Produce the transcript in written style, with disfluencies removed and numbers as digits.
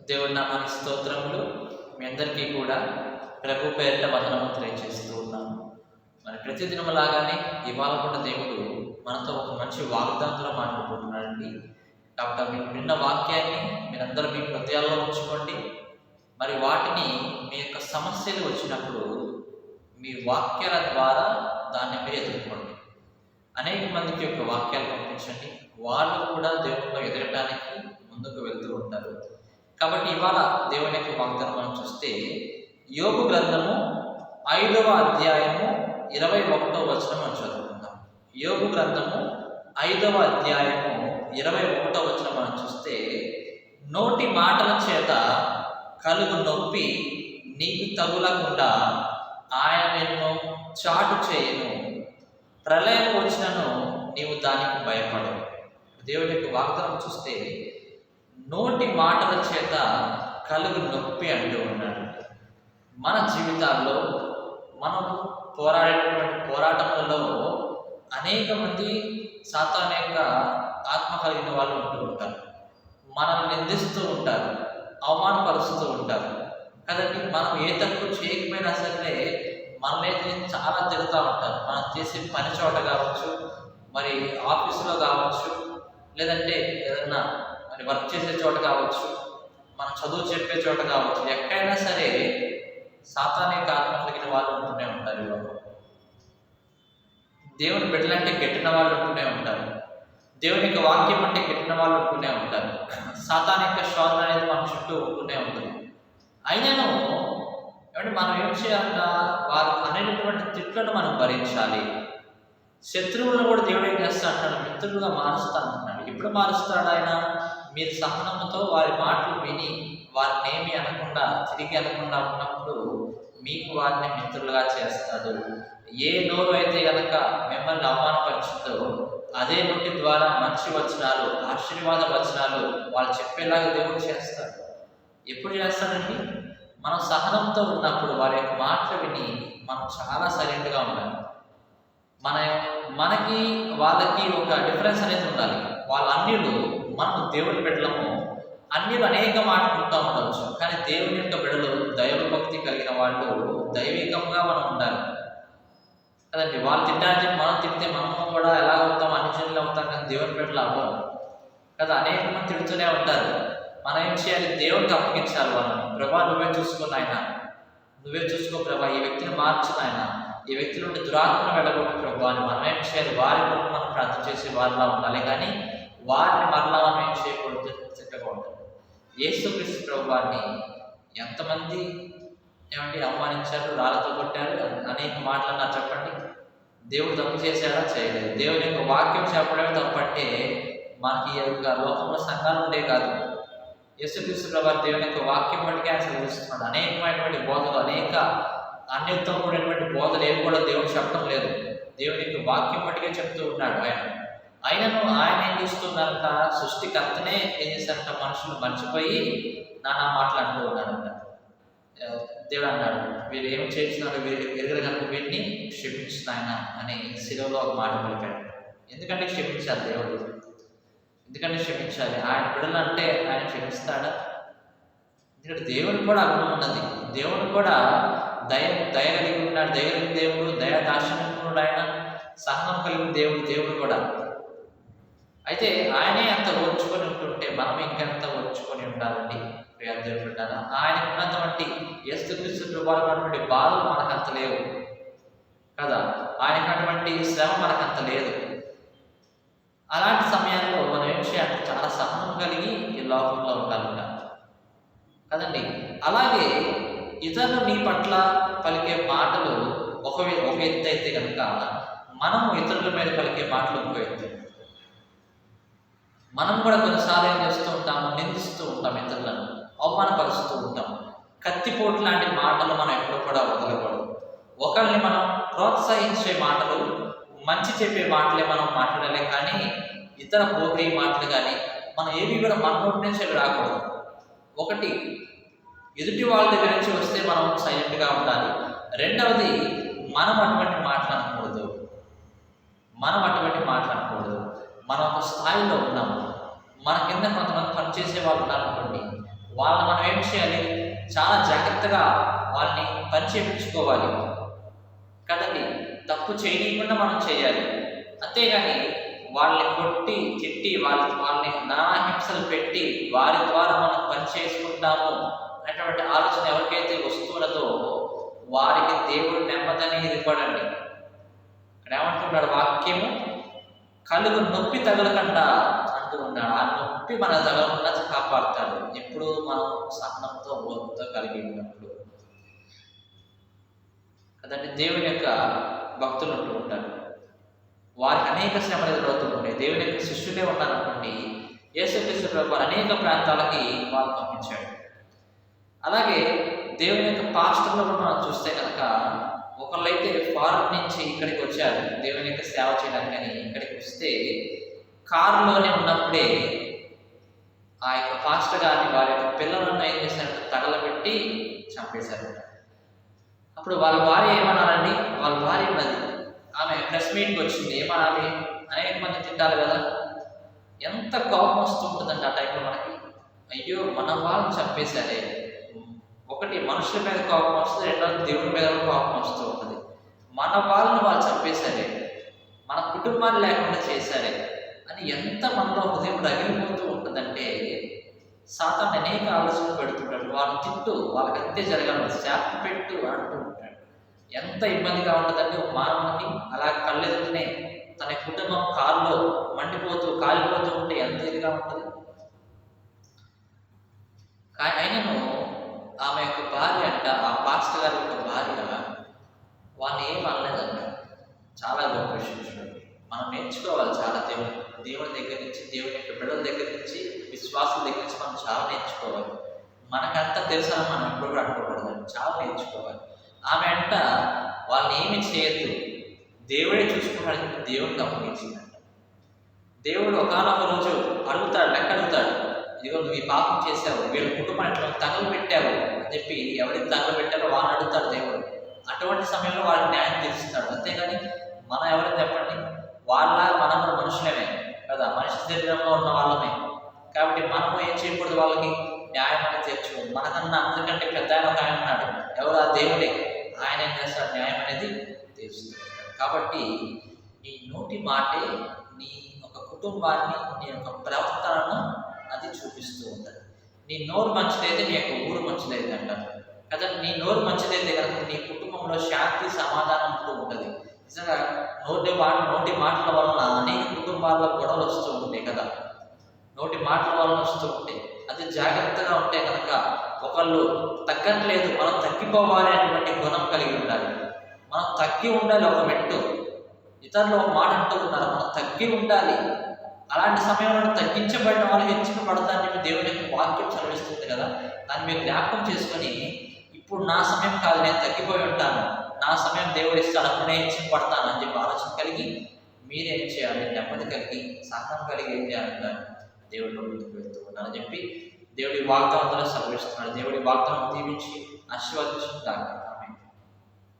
దేవుడి నామానికి స్తోత్రములు. మీ అందరికీ కూడా ప్రభు పేరిట వందనము తెలియజేస్తూ ఉన్నాము. మరి ప్రతిదినం లాగానే ఇవాళ కూడా దేవుడు మనతో ఒక మంచి వాగ్దానంతో మాట్లాడుకుంటున్నాడండి. కాబట్టి మీరు విన్న వాక్యాన్ని మీరందరూ మీ హృదయాల్లో ఉంచుకోండి. మరి వాటిని మీ యొక్క సమస్యలు వచ్చినప్పుడు మీ వాక్యాల ద్వారా దాన్ని మీరు ఎదుర్కోండి. అనేక మందికి యొక్క వాక్యాలు పంపించండి. వాళ్ళు కూడా దేవునిలో ఎదగటానికి ముందుకు వెళ్తూ ఉంటారు. కాబట్టి ఇవాళ దేవుని యొక్క వాగ్దానం మనం చూస్తే యోబు గ్రంథము 5వ అధ్యాయము 21వ వచనం మనం చదువుకుందాం. యోబు గ్రంథము 5వ అధ్యాయము 21వ వచనం మనం చూస్తే, నోటి మాటల చేత కలుగు నొప్పి నీకు తగులకుండా ఆయన నిన్ను చాటు చేయను, ప్రళయం వచ్చినను నీవు దానికి భయపడవు. దేవుని యొక్క వాగ్దానం చూస్తే నోటి మాటల చేత కలుగు నొప్పి అంటూ ఉన్నాడు. మన జీవితాల్లో మనం పోరాడేటువంటి పోరాటంలో అనేక మంది సాతాను యొక్క ఆత్మ కలిగిన వాళ్ళు ఉంటూ ఉంటారు. మనల్ని నిందిస్తూ ఉంటారు, అవమానపరుస్తూ ఉంటారు కదండి. మనం ఏ తప్పు చేయకపోయినా సరే మనల్ని చాలా తిరుగుతూ ఉంటారు. మనం చేసే పని చోట కావచ్చు, మరి ఆఫీసులో కావచ్చు, లేదంటే ఏదన్నా మరి వర్క్ చేసే చోట కావచ్చు, మనం చదువు చెప్పే చోట కావచ్చు, ఎక్కడైనా సరే సాతాను యొక్క ఆత్మ కలిగిన వాళ్ళు ఉంటూనే ఉంటారు. దేవుని బిడ్డలంటే గెట్టిన వాళ్ళు ఉంటూనే ఉంటారు. దేవుని యొక్క వాక్యం అంటే గెట్టిన వాళ్ళు ఉంటూనే ఉంటారు. సాతాను యొక్క శోధన అనేది మన చుట్టూ ఉంటూనే ఉంటుంది. అయినను ఏమంటే మనం ఏం చేయాలంట, వారు అనేటటువంటి తిట్లను మనం భరించాలి. శత్రువులను కూడా దేవుడు ఏం చేస్తా అంటాడు, మిత్రులుగా మారుస్తా అంటున్నాడు. ఎప్పుడు మారుస్తాడు ఆయన? మీరు సహనంతో వారి మాటలు విని వారిని ఏమి అనకుండా తిరిగి అనకుండా ఉన్నప్పుడు మీకు వారిని మిత్రులుగా చేస్తాడు. ఏ నోరు అయితే కనుక మిమ్మల్ని అవమానపరిచిందో అదే నోటి ద్వారా మంచి వచనాలు, ఆశీర్వాద వచనాలు వాళ్ళు చెప్పేలాగా దేవుడు చేస్తాడు. ఎప్పుడు చేస్తాడండి? మనం సహనంతో ఉన్నప్పుడు వారి యొక్క మాటలు విని మనం చాలా సైలెంట్గా ఉండాలి. మనకి వాళ్ళకి ఒక డిఫరెన్స్ అనేది ఉండాలి. వాళ్ళ అన్యులు, మనం దేవుని బిడ్డలము. అన్యులు అనేక మాట్లాడుతూ ఉండవచ్చు, కానీ దేవుని యొక్క బిడ్డలు దైవభక్తి కలిగిన వాళ్ళు దైవికంగా మనం ఉండాలి కదండి. వాళ్ళు తింటారని చెప్పి మనం తింటే మనము కూడా ఎలా అవుతాం, అన్యజనులు అవుతాం, కానీ దేవుని బిడ్డలు అవ్వం కదా. అనేక మంది తిడుతూనే ఉంటారు. మనం ఏం చేయాలి? దేవుడికి అప్పగించాలి వాళ్ళని. ప్రభా నువ్వే చూసుకుని ఆయన, నువ్వే చూసుకో ప్రభా, ఈ వ్యక్తిని మార్చిన ఆయన, ఈ వ్యక్తి నుండి దురాత్మను వెళ్ళగొట్టు ప్రభు అని మనం ఏం చేయాలి? వారి కొరకు మనం ప్రార్థన చేసి వారిలా ఉండాలి, కానీ వారిని మరలా మనం ఏం చేయకూడదు, తిట్టకూడదు. యేసుక్రీస్తు ప్రభు వారిని ఎంతమంది ఏమంటే అవమానించారు, రాళ్ళతో కొట్టారు, అనేక మాటలు అన్నారు చెప్పండి. దేవుడు తప్పు చేశాడా? చేయలేదు. దేవుని యొక్క వాక్యం చెప్పడమే తప్పంటే మనకి ఈ యొక్క లోకంలో సంఘాలు ఉండే కాదు. యేసుక్రీస్తు ప్రభు దేవుని యొక్క వాక్యం బట్టికే ఆయన చదివిస్తున్నాడు. అనేకమైనటువంటి బోధలు, అనేక అన్యతో కూడినటువంటి బోధలు ఏమి కూడా దేవుడు చెప్పడం లేదు. దేవుని యొక్క వాక్యం బట్టికే చెప్తూ ఉన్నాడు ఆయన. ఆయనను ఆయన ఏం చేస్తున్నారంట, సృష్టికర్తనే ఏం చేశారంట, మనుషులు మర్చిపోయి నానా మాటలు అంటూ ఉన్నారంట. దేవుడు అన్నాడు, వీరు ఏం చేస్తున్నారు, వీరు ఎరుగరు కనుక వీరిని క్షమించిన ఆయన అని శిలువలో ఒక మాట పలికాడు. ఎందుకంటే క్షమించాలి దేవుడు, ఎందుకంటే క్షమించాలి. ఆయన బిడ్డలు అంటే ఆయన క్షమిస్తాడా? ఎందుకంటే దేవుడికి కూడా అర్థం ఉన్నది. దేవుడు కూడా దయ కలిగి ఉన్నాడు. దయ కలిగిన దేవుడు, దయా దార్శనికుడు ఆయన, సహనం కలిగిన దేవుడు కూడా. అయితే ఆయనే అంత ఓర్చుకొని ఉంటుంటే మనం ఇంకెంత ఓర్చుకొని ఉండాలండి దేవుడు ఉంటారా? ఆయన ఉన్నటువంటి యేసుక్రీస్తు ప్రభువునటువంటి బాధలు మనకంత లేవు కదా, ఆయనకటువంటి శ్రమ మనకంత లేదు. అలాంటి సమయాల్లో మనం ఏం చేయాలి? చాలా సహనం కలిగి ఈ లోకంలో ఉండాలంట కదండి. అలాగే ఇతరులు నీ పట్ల పలికే మాటలు ఒక ఎత్తు అయితే కనుక, మనము ఇతరుల మీద పలికే మాటలు ఇంకో ఎత్తు. మనం కూడా కొన్నిసార్లు ఏం చేస్తూ ఉంటాము, నిందిస్తూ ఉంటాం, ఇతరులను అవమానపరుస్తూ ఉంటాం. కత్తిపోటు లాంటి మాటలు మనం ఎప్పుడు కూడా వదలకూడదు. ఒకరిని మనం ప్రోత్సహించే మాటలు, మంచి చెప్పే మాటలే మనం మాట్లాడాలి, కానీ ఇతర పోగ్రీ మాటలు కానీ మనం ఏవి కూడా మన నోటి నుంచి రాకూడదు. ఒకటి, ఎదుటి వాళ్ళ దగ్గర నుంచి వస్తే మనం సైలెంట్గా ఉండాలి. రెండవది, మనం అటువంటి మాట్లాడకూడదు. మనం ఒక స్థాయిలో ఉన్నాము. మన కింద కొంతమంది పనిచేసే వాళ్ళు ఉన్నారనుకోండి, వాళ్ళని మనం ఏం చేయాలి? చాలా జాగ్రత్తగా వాళ్ళని పని చేయించుకోవాలి కదండి. తప్పు చేయకుండా మనం చేయాలి. అంతేగాని వాళ్ళని కొట్టి తిట్టి వాళ్ళని నానా హింసలు పెట్టి వారి ద్వారా మనం పని చేసుకుంటాము అనేటువంటి ఆలోచన ఎవరికైతే వస్తున్నదో వారికి దేవుడు నెమ్మది అనేది ఇవ్వడండి. ఇక్కడ ఏమంటున్నాడు వాక్యము, కలుగు నొప్పి తగలకుండా అంటూ ఉన్నాడు. ఆ నొప్పి మనకు తగలకుండా కాపాడుతాడు ఎప్పుడు మనం సహనంతో ఓర్పుతో కలిగి ఉన్నప్పుడు కదండి. దేవుని యొక్క భక్తులు ఉంటూ ఉంటారు, వారికి అనేక శ్రమలు ఎదురవుతూ ఉంటాయి. దేవుని యొక్క శిష్యులే ఉన్నారనుకోండి, యేసుక్రీస్తు ప్రభువు అనేక ప్రాంతాలకి వాళ్ళు పంపించాడు. అలాగే దేవుని యొక్క పాస్టర్లు మనం చూస్తే కనుక ఒకళ్ళైతే ఫారెన్ నుంచి ఇక్కడికి వచ్చారు దేవుని యొక్క సేవ చేయడానికి అని. ఇక్కడికి వస్తే కారులోనే ఉన్నప్పుడే ఆ యొక్క పాస్టర్ గారిని వారి యొక్క పిల్లలను ఏం చేశారంటే తగలబెట్టి చంపేశారు. అప్పుడు వాళ్ళ భార్య ఏమన్నారండి? వాళ్ళ భార్య ఉన్నది, ఆమె ప్రెస్ మీట్కి వచ్చింది. ఏమనాలి? అనేక మంది తింటారు కదా, ఎంత కోపం వస్తూ ఉంటుందండి ఆ టైంలో మనకి. అయ్యో మన వాళ్ళని చంపేశారే. ఒకటి మనుషుల మీద కోపం వస్తుంది, రెండోది దేవుడి మీద కోపం వస్తూ ఉంటుంది. మన వాళ్ళని వాళ్ళు చంపేశారే, మన కుటుంబాన్ని లేకుండా చేశారే అని ఎంత మనలో హృదయం రగిలిపోతూ ఉంటుందంటే సాతాను అనేక ఆలోచనలు పెడుతుంటాడు. వాళ్ళని తిట్టు, వాళ్ళకి అంతే జరగాలి, శాప పెట్టు అంటూ ఉంటాడు. ఎంత ఇబ్బందిగా ఉంటుందంటే ఒక మానవునికి అలా కళ్ళెదుటనే తన కుటుంబం కారులో మండిపోతూ కాలిపోతూ ఉంటే ఎంత ఇదిగా ఉంటుంది. కానీ అయినను ఆమె యొక్క భార్య అంట, ఆ పాస్టర్ గారి యొక్క భార్య వాళ్ళని ఏం అనలేదంట. చాలా గొప్ప విషయం చూడండి. మనం నేర్చుకోవాలి చాలా దేవుని దగ్గర నుంచి, దేవుని యొక్క బిడ్డల దగ్గర నుంచి, విశ్వాసుల దగ్గర నుంచి మనం చాలా నేర్చుకోవాలి. మనకంతా తెలుసా మనం ఎప్పుడు కూడా అనుకోకూడదు, చాలా నేర్చుకోవాలి. ఆమె అంట వాళ్ళని ఏమి చేయొద్దు, దేవుడే చూసుకున్నాడని దేవుడికి అప్పగించిందంట. దేవుడు ఒకనొక రోజు అడుగుతాడు, లెక్క అడుగుతాడు, ఇదిగో నువ్వు ఈ పాపం చేశావు, వీళ్ళ కుటుంబాన్ని ఎట్లా తగలబెట్టావు అని చెప్పి ఎవరికి తగలబెట్టారో వాళ్ళని అడుగుతాడు దేవుడు. అటువంటి సమయంలో వాళ్ళకి న్యాయం తీరుస్తాడు. అంతేగాని మనం ఎవరైనా చెప్పండి, మనం మనుషులమే కదా, మనిషి శరీరంలో ఉన్న వాళ్ళమే కాబట్టి మనము ఏం చేయకూడదు, వాళ్ళకి న్యాయం అనేది తీర్చుకోదు. మనకన్నా అందరికంటే పెద్ద ఆయన ఒక ఆయన ఉన్నాడు, ఎవరు? ఆ దేవుడే. ఆయన ఏం చేస్తాడు? న్యాయం అనేది తీరుస్తాడు. కాబట్టి నీ నోటి మాటే నీ ఒక కుటుంబాన్ని, నీ యొక్క ప్రవర్తనను అది చూపిస్తూ ఉంటుంది. నీ నోరు మంచిదైతే నీ యొక్క ఊరు మంచిదైతే అంటారు కదా. నీ నోరు మంచిదైతే కనుక నీ కుటుంబంలో శాంతి సమాధానం ఉంటూ ఉంటుంది. నిజంగా నోటి మాటల వలన అనేక కుటుంబాల్లో గొడవలు వస్తూ ఉంటాయి కదా, నోటి మాటల వలన వస్తూ ఉంటాయి. అది జాగ్రత్తగా ఉంటే కనుక ఒకళ్ళు తగ్గట్లేదు, మనం తగ్గిపోవాలి అనేటువంటి గుణం కలిగి ఉండాలి. మనం తగ్గి ఉండాలి. ఒక మెట్టు ఇతరులు ఒక మాట అంటూ ఉన్నారు, మనం తగ్గి ఉండాలి. అలాంటి సమయంలో తగ్గించబడిన వాళ్ళు హెచ్చింపబడతారని చెప్పి దేవుని యొక్క వాక్యం చదివిస్తుంది కదా. దాన్ని మీరు జ్ఞాపకం చేసుకొని, ఇప్పుడు నా సమయం కాదు, నేను తగ్గిపోయి ఉంటాను, నా సమయం దేవుడు ఇస్తాడు, అప్పుడు నేను హెచ్చింపబడతాను అని చెప్పి ఆలోచన కలిగి మీరేం చేయాలి? నెమ్మది కలిగి సహనం కలిగి ఏం చేయాలంటే దేవుడిలో ముందుకు వెళ్తూ ఉన్నానని చెప్పి దేవుడి వాగ్దానంతో సెలవిస్తున్నాడు. దేవుడి వాగ్దానం దీవించి ఆశీర్వదించుకుంటాను.